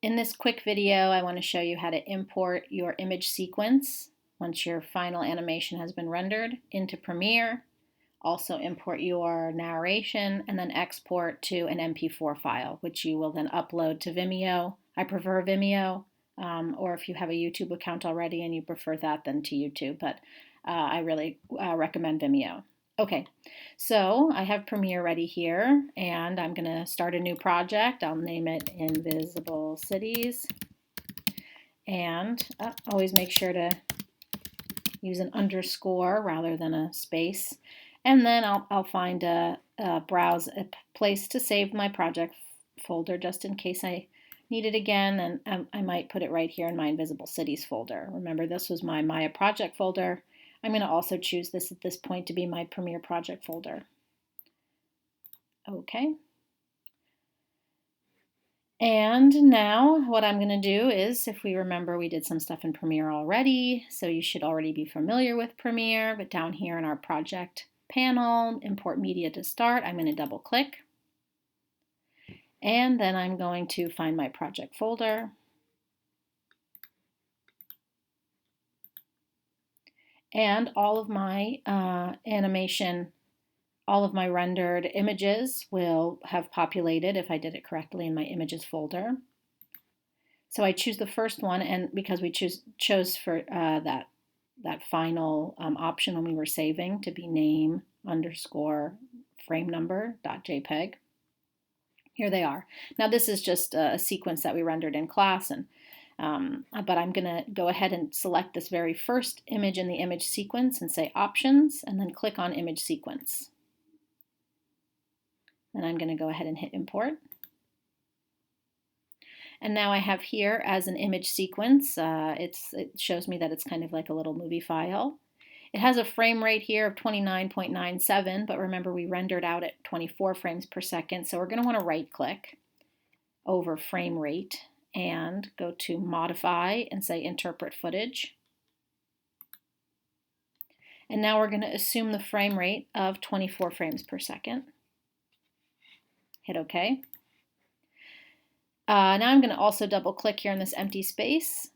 In this quick video, I want to show you how to import your image sequence once your final animation has been rendered into Premiere. Also import your narration and then export to an MP4 file, which you will then upload to Vimeo. I prefer Vimeo, or if you have a YouTube account already and you prefer that, then to YouTube, but I really recommend Vimeo. Okay, so I have Premiere ready here, and I'm going to start a new project. I'll name it Invisible Cities, and always make sure to use an underscore rather than a space. And then I'll find browse a place to save my project folder just in case I need it again, and I might put it right here in my Invisible Cities folder. Remember, this was my Maya project folder. I'm going to also choose this at this point to be my Premiere project folder. Okay. And now what I'm going to do is, if we remember, we did some stuff in Premiere already, so you should already be familiar with Premiere, but down here in our project panel, import media to start, I'm going to double click. And then I'm going to find my project folder. And all of my animation, all of my rendered images will have populated if I did it correctly in my images folder. So I choose the first one, and because we chose for that final option when we were saving to be name underscore frame number .jpg. Here they are. Now this is just a sequence that we rendered in class, and but I'm going to go ahead and select this very first image in the image sequence and say Options, and then click on Image Sequence. Then I'm going to go ahead and hit Import. And now I have here as an image sequence, it shows me that it's kind of like a little movie file. It has a frame rate here of 29.97, but remember we rendered out at 24 frames per second, so we're going to want to right-click over frame rate and go to Modify and say Interpret Footage. And now we're going to assume the frame rate of 24 frames per second. Hit OK. Now I'm going to also double-click here in this empty space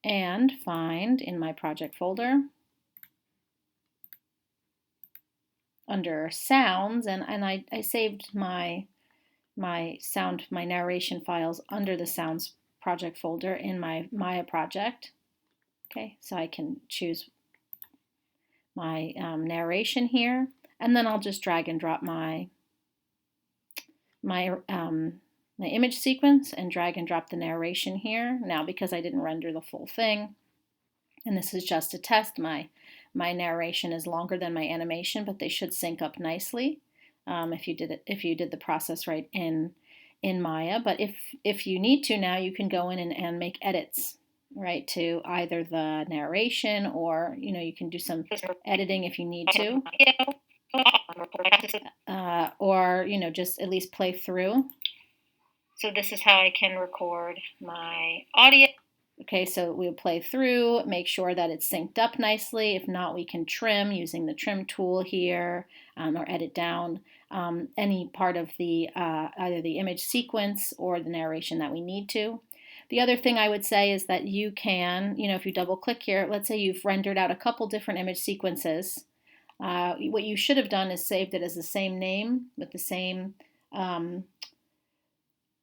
and find in my project folder under Sounds, and I saved my narration files under the Sounds project folder in my Maya project. Okay, so I can choose my narration here, and then I'll just drag and drop my image sequence and drag and drop the narration here. Now, because I didn't render the full thing, and this is just a test, my narration is longer than my animation, but they should sync up nicely if you did the process right in Maya. But if you need to now, you can go in and make edits, right, to either the narration, or you can do some editing if you need to, or just at least play through. So this is how I can record my audio. Okay, so we'll play through, make sure that it's synced up nicely. If not, we can trim using the trim tool here, or edit down any part of the either the image sequence or the narration that we need to. The other thing I would say is that you can, if you double click here, let's say you've rendered out a couple different image sequences. What you should have done is saved it as the same name with the same, and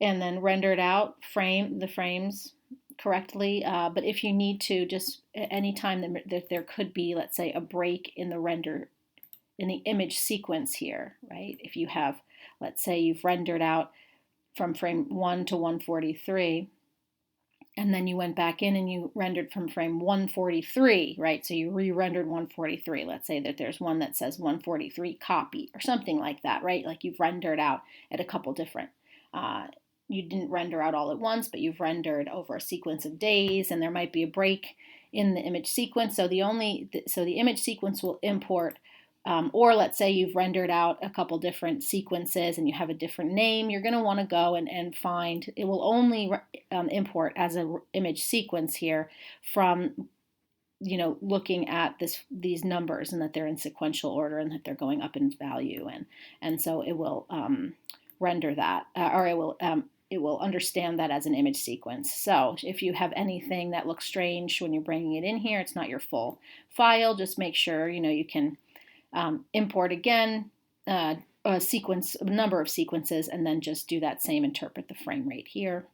then rendered out the frames correctly. But if you need to, just anytime that there could be, let's say, a break in the image sequence here, right? If you have, let's say you've rendered out from frame 1 to 143, and then you went back in and you rendered from frame 143, right? So you re-rendered 143. Let's say that there's one that says 143 copy or something like that, right? Like you've rendered out at a couple different you didn't render out all at once, but you've rendered over a sequence of days, and there might be a break in the image sequence. So the image sequence will import, or let's say you've rendered out a couple different sequences and you have a different name, you're going to want to go and find, it will only import as an image sequence here from looking at these numbers, and that they're in sequential order and that they're going up in value, and so it will render that, or it will it will understand that as an image sequence. So if you have anything that looks strange when you're bringing it in here, it's not your full file, just make sure you can import again a number of sequences, and then just do that same, interpret the frame rate here,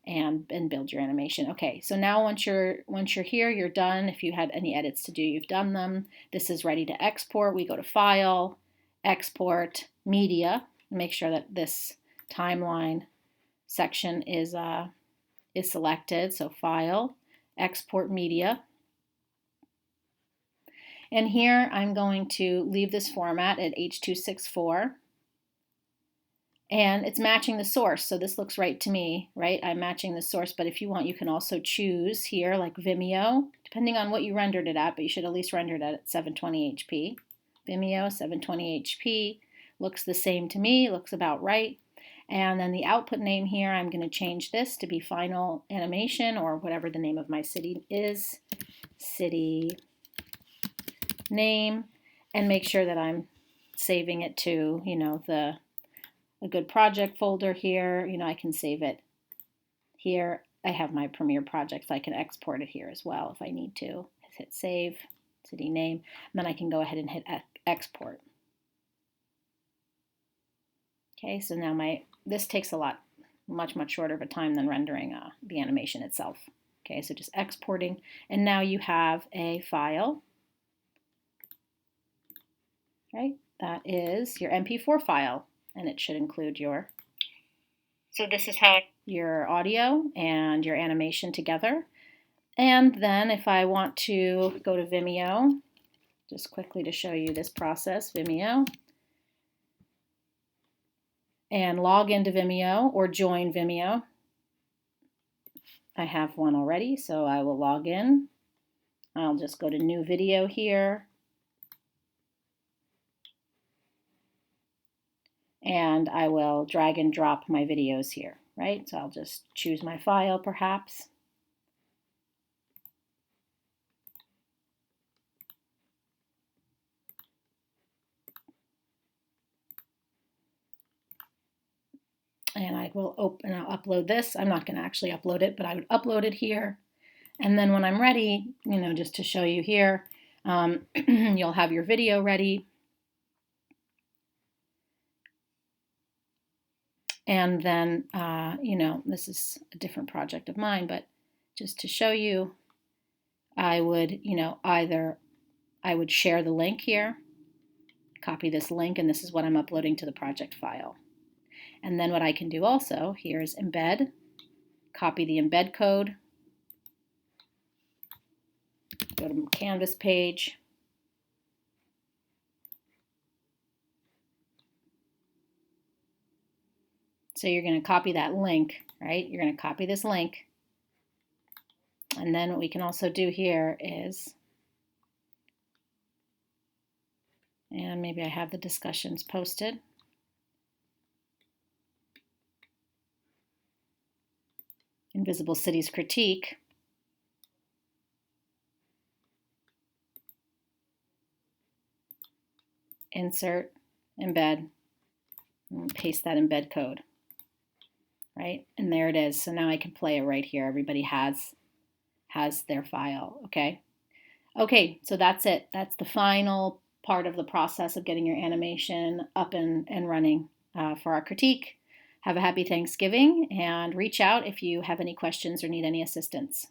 and build your animation. Okay, so now once you're here, you're done. If you had any edits to do, you've done them. This is ready to export. We go to File, Export, Media. Make sure that this timeline section is selected. So File, Export Media. And here I'm going to leave this format at H.264. And it's matching the source, so this looks right to me, right? I'm matching the source, but if you want, you can also choose here, like Vimeo, depending on what you rendered it at, but you should at least render it at 720 HP. Vimeo, 720 HP, looks the same to me, looks about right. And then the output name here, I'm going to change this to be Final Animation, or whatever the name of my city is, city name, and make sure that I'm saving it to, a good project folder here. I can save it here. I have my Premiere project, so I can export it here as well if I need to. Just hit save, city name, and then I can go ahead and hit export. Okay, so now this takes much shorter of a time than rendering the animation itself. Okay, so just exporting, and now you have a file. Right, that is your MP4 file. And it should include your audio and your animation together. And then if I want to go to Vimeo, just quickly to show you this process, Vimeo, and log into Vimeo or join Vimeo. I have one already, so I will log in. I'll just go to new video here. And I will drag and drop my videos here, right? So I'll just choose my file perhaps. And I will I'll upload this. I'm not going to actually upload it, but I would upload it here. And then when I'm ready, just to show you here, you'll have your video ready. And then, this is a different project of mine, but just to show you, I would, I would share the link here, copy this link, and this is what I'm uploading to the project file. And then what I can do also here is embed, copy the embed code, go to Canvas page, so you're going to copy that link, right? You're going to copy this link. And then what we can also do here is, and maybe I have the discussions posted. Invisible Cities Critique. Insert, embed, and paste that embed code. Right? And there it is. So now I can play it right here. Everybody has their file. Okay. Okay, so that's it. That's the final part of the process of getting your animation up and running for our critique. Have a happy Thanksgiving, and reach out if you have any questions or need any assistance.